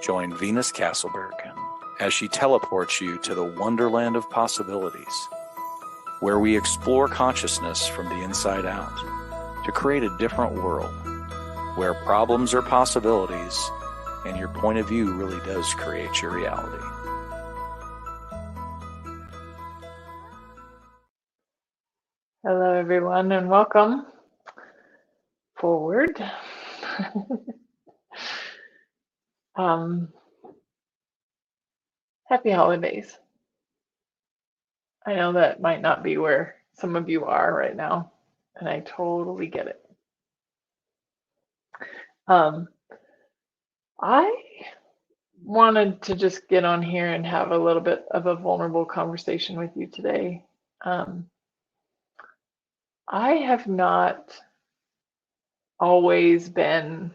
Join Venus Castleberg as she teleports you to the wonderland of possibilities, where we explore consciousness from the inside out to create a different world, where problems are possibilities and your point of view really does create your reality. Hello, everyone, and welcome forward. Happy holidays. I know that might not be where some of you are right now, and I totally get it. I wanted to just get on here and have a little bit of a vulnerable conversation with you today. I have not always been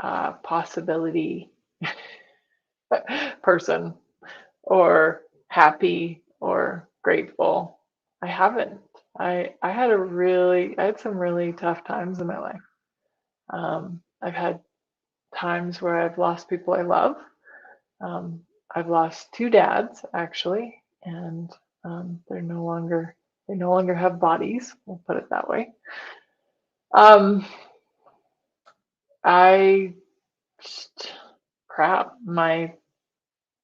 a possibility person or happy or grateful. I haven't. I had some really tough times in my life. I've had times where I've lost people I love. I've lost 2 dads actually, and they no longer have bodies. We'll put it that way. I just my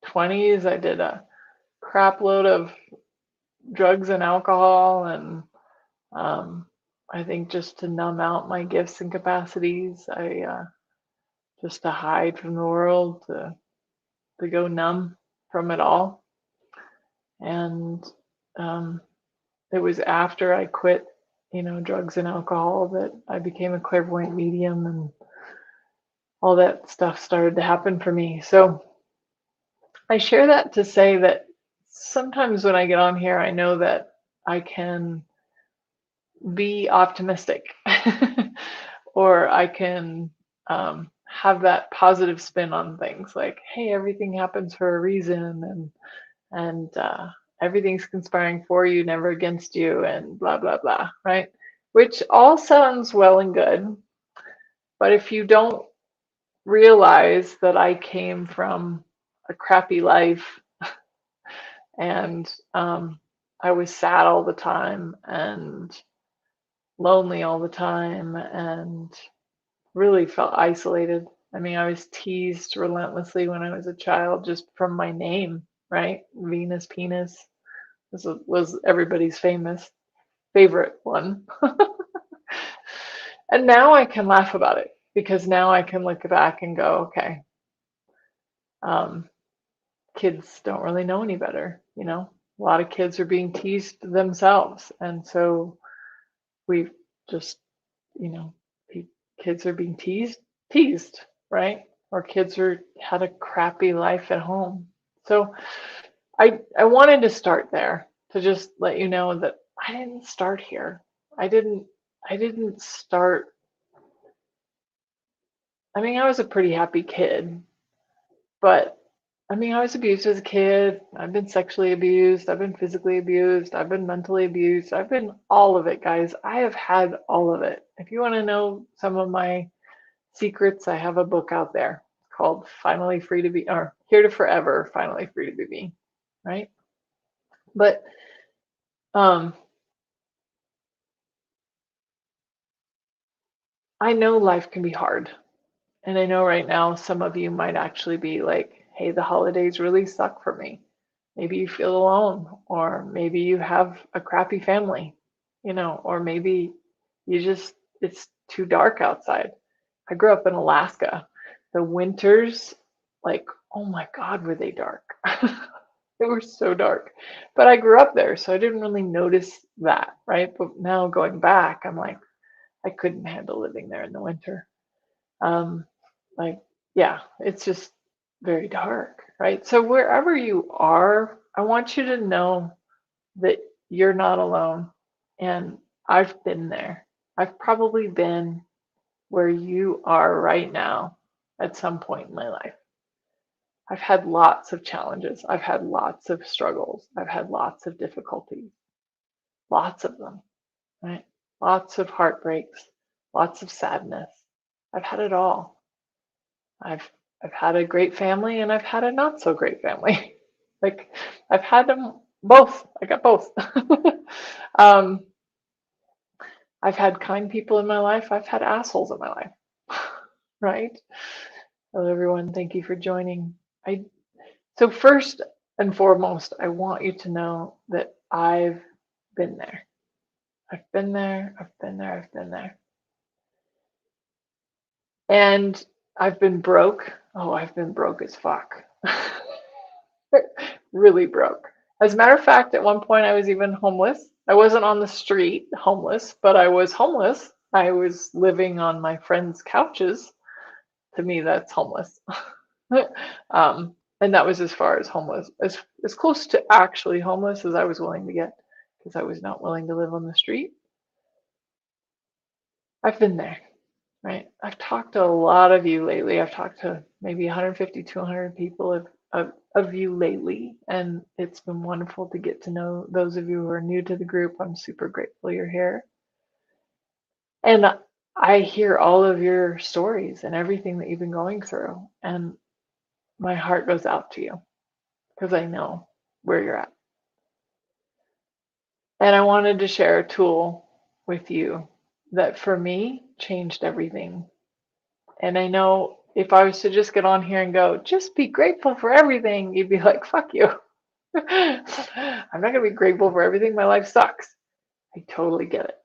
20s. I did a crap load of drugs and alcohol, and I think just to numb out my gifts and capacities, just to hide from the world, to go numb from it all. And it was after I quit, drugs and alcohol, that I became a clairvoyant medium, and all that stuff started to happen for me. So I share that to say that sometimes when I get on here, I know that I can be optimistic or I can have that positive spin on things, like, hey, everything happens for a reason, and everything's conspiring for you, never against you, and blah blah blah, right? Which all sounds well and good, but if you don't realize that I came from a crappy life, and I was sad all the time and lonely all the time and really felt isolated. I mean, I was teased relentlessly when I was a child just from my name, right? Venus Penis. This was everybody's favorite one. And now I can laugh about it, because now I can look back and go, okay, kids don't really know any better, A lot of kids are being teased themselves, and so we've just, kids are being teased, right? Or kids had a crappy life at home. So I wanted to start there, to just let you know that I didn't start here. I didn't start. I mean, I was a pretty happy kid, but I mean, I was abused as a kid. I've been sexually abused. I've been physically abused. I've been mentally abused. I've been all of it, guys. I have had all of it. If you want to know some of my secrets, I have a book out there called Finally Free to Be, or Here to Forever, Finally Free to Be Me, right? But I know life can be hard. And I know right now some of you might actually be like, hey, the holidays really suck for me. Maybe you feel alone, or maybe you have a crappy family, or maybe it's too dark outside. I grew up in Alaska. The winters, like, oh my God, were they dark. They were so dark. But I grew up there, so I didn't really notice that, right? But now going back, I'm like, I couldn't handle living there in the winter. Yeah, it's just very dark, right? So wherever you are, I want you to know that you're not alone. And I've been there. I've probably been where you are right now at some point in my life. I've had lots of challenges. I've had lots of struggles. I've had lots of difficulties, lots of them, right? Lots of heartbreaks, lots of sadness. I've had it all. I've I've had a great family and I've had a not so great family. Like I've had them both. I got both. um, I've had kind people in my life. I've had assholes in my life. Right? Hello, everyone. Thank you for joining. So first and foremost, I want you to know that I've been there. I've been there. I've been there. I've been there. And I've been broke. Oh, I've been broke as fuck. Really broke. As a matter of fact, at one point I was even homeless. I wasn't on the street homeless, but I was homeless. I was living on my friends' couches. To me, that's homeless. And that was as far as homeless, as close to actually homeless as I was willing to get, because I was not willing to live on the street. I've been there, right? I've talked to a lot of you lately. I've talked to maybe 150, 200 people of you lately, and it's been wonderful to get to know those of you who are new to the group. I'm super grateful you're here. And I hear all of your stories and everything that you've been going through, and my heart goes out to you because I know where you're at. And I wanted to share a tool with you that for me changed everything. And I know if I was to just get on here and go, just be grateful for everything, you'd be like, fuck you. I'm not going to be grateful for everything. My life sucks. I totally get it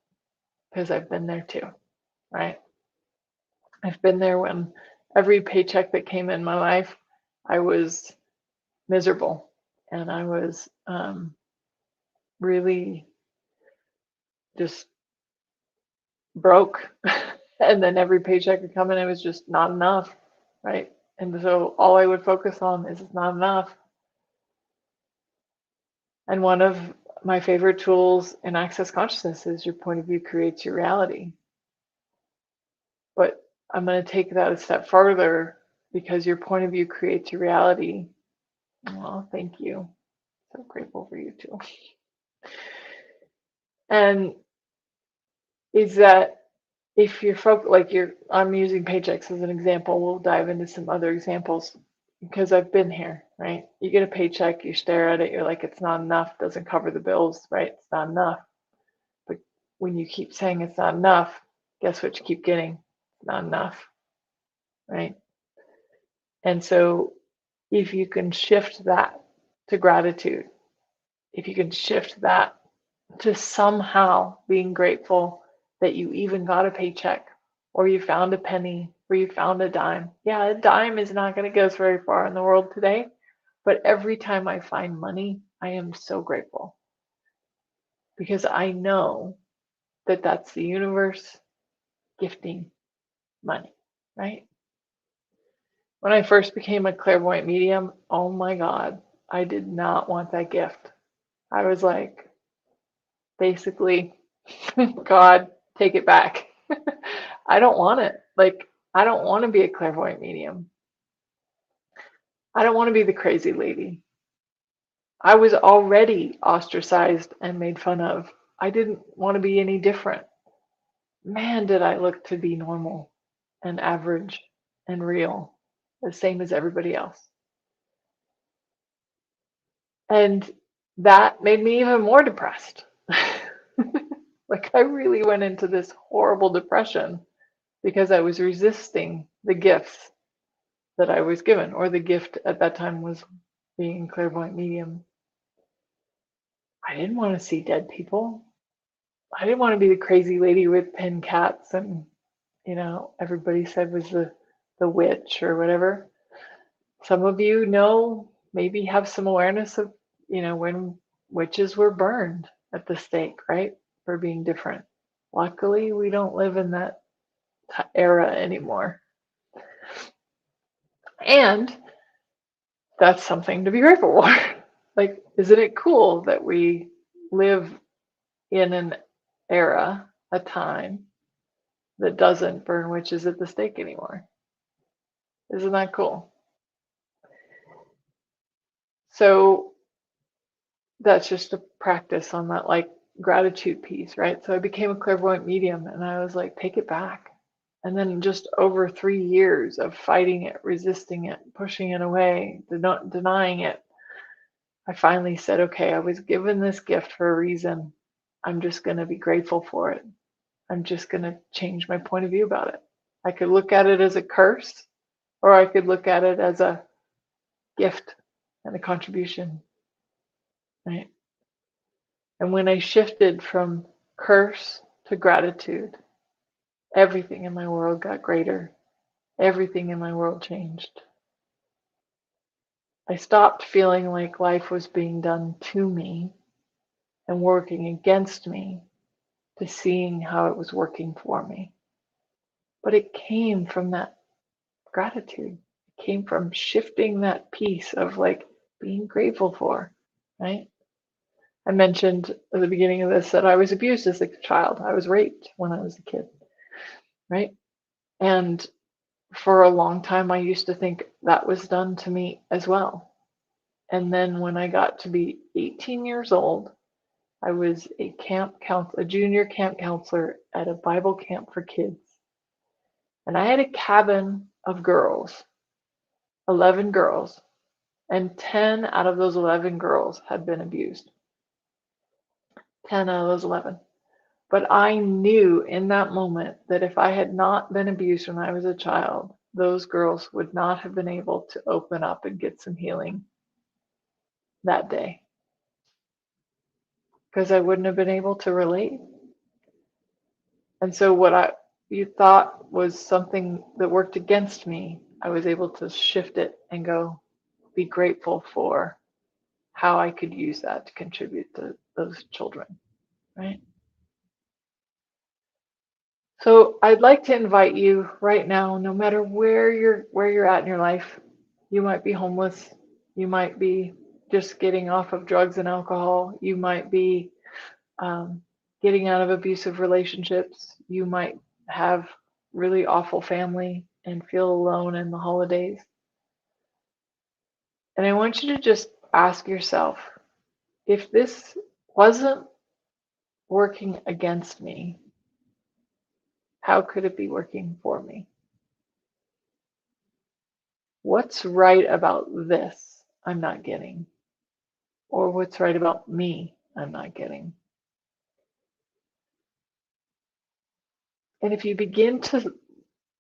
because I've been there too, right? I've been there when every paycheck that came in my life, I was miserable and I was really just broke. And then every paycheck would come in, it was just not enough, right? And so all I would focus on is it's not enough. And one of my favorite tools in Access Consciousness is your point of view creates your reality. But I'm going to take that a step further because your point of view creates your reality. Well, thank you. So grateful for you too. And is that if you're I'm using paychecks as an example. We'll dive into some other examples because I've been here, right? You get a paycheck, you stare at it, you're like, it's not enough, doesn't cover the bills, right? It's not enough. But when you keep saying it's not enough, guess what you keep getting? It's not enough, right? And so if you can shift that to gratitude, if you can shift that to somehow being grateful that you even got a paycheck or you found a penny or you found a dime. Yeah, a dime is not going to go us very far in the world today, but every time I find money, I am so grateful because I know that that's the universe gifting money, right? When I first became a clairvoyant medium, oh my God, I did not want that gift. I was like, basically, God, take it back. I don't want it. Like, I don't want to be a clairvoyant medium. I don't want to be the crazy lady. I was already ostracized and made fun of. I didn't want to be any different. Man, did I look to be normal and average and real, the same as everybody else. And that made me even more depressed. Like, I really went into this horrible depression because I was resisting the gifts that I was given, or the gift at that time was being a clairvoyant medium. I didn't want to see dead people. I didn't want to be the crazy lady with 10 cats and, everybody said was the witch or whatever. Some of you maybe have some awareness of, when witches were burned at the stake, right? For being different. Luckily, we don't live in that era anymore. And that's something to be grateful for. Like, isn't it cool that we live in an era, a time that doesn't burn witches at the stake anymore? Isn't that cool? So that's just a practice on that, like, gratitude piece, right? So I became a clairvoyant medium and I was like, take it back. And then just over 3 years of fighting it, resisting it, pushing it away, denying it, I finally said, okay, I was given this gift for a reason. I'm just going to be grateful for it. I'm just going to change my point of view about it. I could look at it as a curse, or I could look at it as a gift and a contribution, right? And when I shifted from curse to gratitude, everything in my world got greater. Everything in my world changed. I stopped feeling like life was being done to me and working against me, to seeing how it was working for me. But it came from that gratitude. It came from shifting that piece of like being grateful for, right? I mentioned at the beginning of this that I was abused as a child. I was raped when I was a kid, right? And for a long time, I used to think that was done to me as well. And then when I got to be 18 years old, I was a junior camp counselor at a Bible camp for kids. And I had a cabin of girls, 11 girls, and 10 out of those 11 girls had been abused. 10 out of those 11. But I knew in that moment that if I had not been abused when I was a child, those girls would not have been able to open up and get some healing that day, because I wouldn't have been able to relate. And so what you thought was something that worked against me, I was able to shift it and go, be grateful for how I could use that to contribute to those children, right? So I'd like to invite you right now, no matter where you're at in your life. You might be homeless, you might be just getting off of drugs and alcohol, you might be getting out of abusive relationships, you might have really awful family and feel alone in the holidays. And I want you to just ask yourself, if this wasn't working against me, how could it be working for me? What's right about this I'm not getting? Or what's right about me I'm not getting? And if you begin to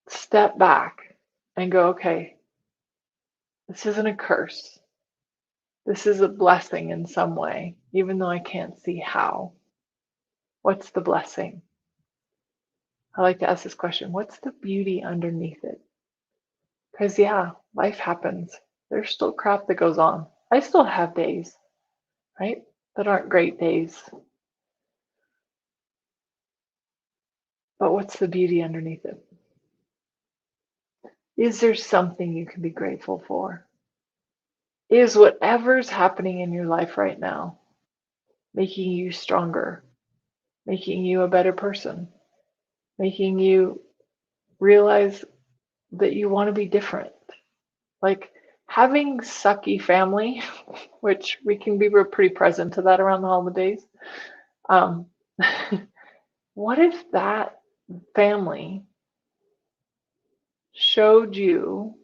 step back and go, okay, this isn't a curse. This is a blessing in some way, even though I can't see how. What's the blessing? I like to ask this question, what's the beauty underneath it? Because, yeah, life happens. There's still crap that goes on. I still have days, right, that aren't great days. But what's the beauty underneath it? Is there something you can be grateful for? Is whatever's happening in your life right now making you stronger, making you a better person, making you realize that you want to be different? Like having sucky family, which we can be pretty present to that around the holidays. Um, what if that family showed you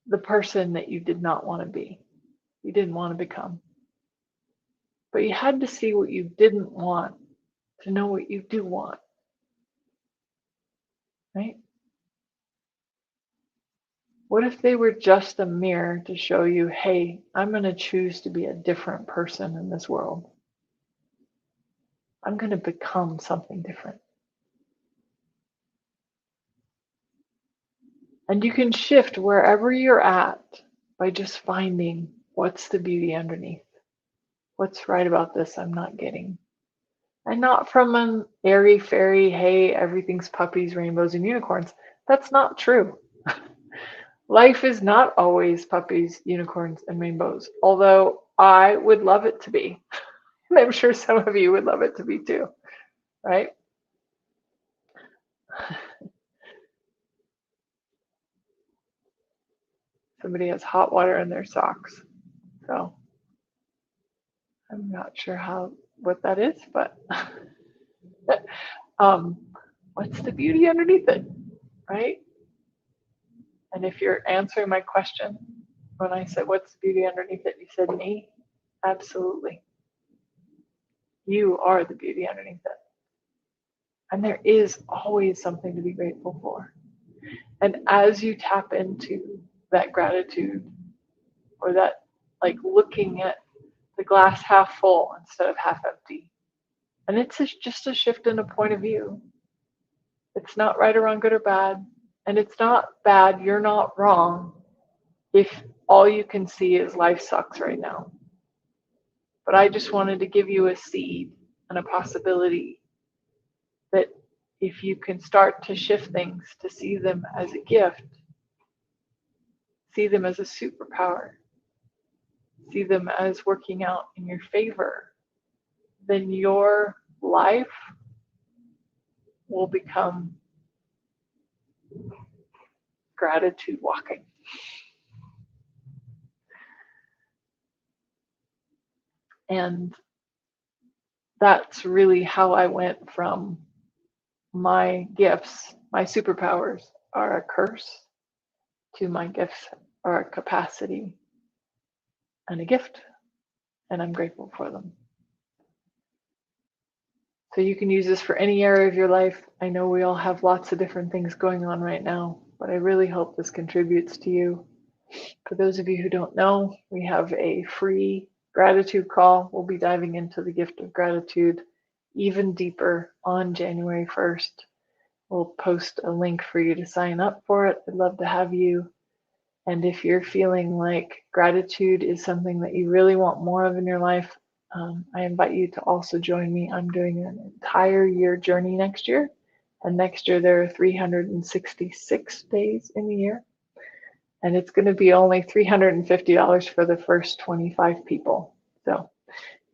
the person that you did not want to be, you didn't want to become? But you had to see what you didn't want to know what you do want, right? What if they were just a mirror to show you, hey, I'm going to choose to be a different person in this world. I'm going to become something different. And you can shift wherever you're at by just finding what's the beauty underneath. What's right about this I'm not getting? And not from an airy fairy, hey, everything's puppies, rainbows, and unicorns. That's not true. Life is not always puppies, unicorns, and rainbows, although I would love it to be. And I'm sure some of you would love it to be too, right? Somebody has hot water in their socks. So I'm not sure what that is, but what's the beauty underneath it, right? And if you're answering my question, when I said, what's the beauty underneath it? You said me. Absolutely. You are the beauty underneath it. And there is always something to be grateful for. And as you tap into that gratitude, or that like looking at the glass half full instead of half empty, and it's just a shift in a point of view. It's not right or wrong, good or bad. And it's not bad, you're not wrong, if all you can see is life sucks right now. But I just wanted to give you a seed and a possibility that if you can start to shift things to see them as a gift, see them as a superpower, see them as working out in your favor, then your life will become gratitude walking. And that's really how I went from my gifts, my superpowers are a curse, to my gifts are a capacity and a gift, and I'm grateful for them. So you can use this for any area of your life. I know we all have lots of different things going on right now, but I really hope this contributes to you. For those of you who don't know, we have a free gratitude call. We'll be diving into the gift of gratitude even deeper on January 1st. We'll post a link for you to sign up for it. I'd love to have you. And if you're feeling like gratitude is something that you really want more of in your life, I invite you to also join me. I'm doing an entire year journey next year. And next year there are 366 days in the year. And it's going to be only $350 for the first 25 people. So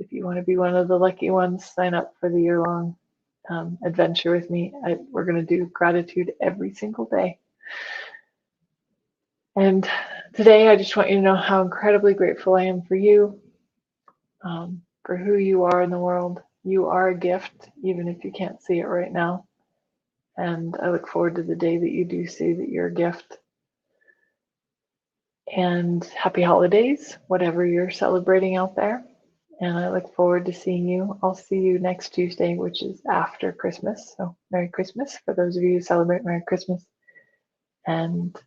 if you want to be one of the lucky ones, sign up for the year-long adventure with me. We're going to do gratitude every single day. And today I just want you to know how incredibly grateful I am for you, for who you are in the world. You are a gift, even if you can't see it right now. And I look forward to the day that you do see that you're a gift. And happy holidays, whatever you're celebrating out there. And I look forward to seeing you. I'll see you next Tuesday, which is after Christmas. So Merry Christmas for those of you who celebrate Merry Christmas. And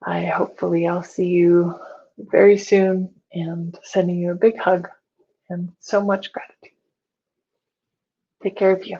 hopefully I'll see you very soon, and sending you a big hug and so much gratitude. Take care of you.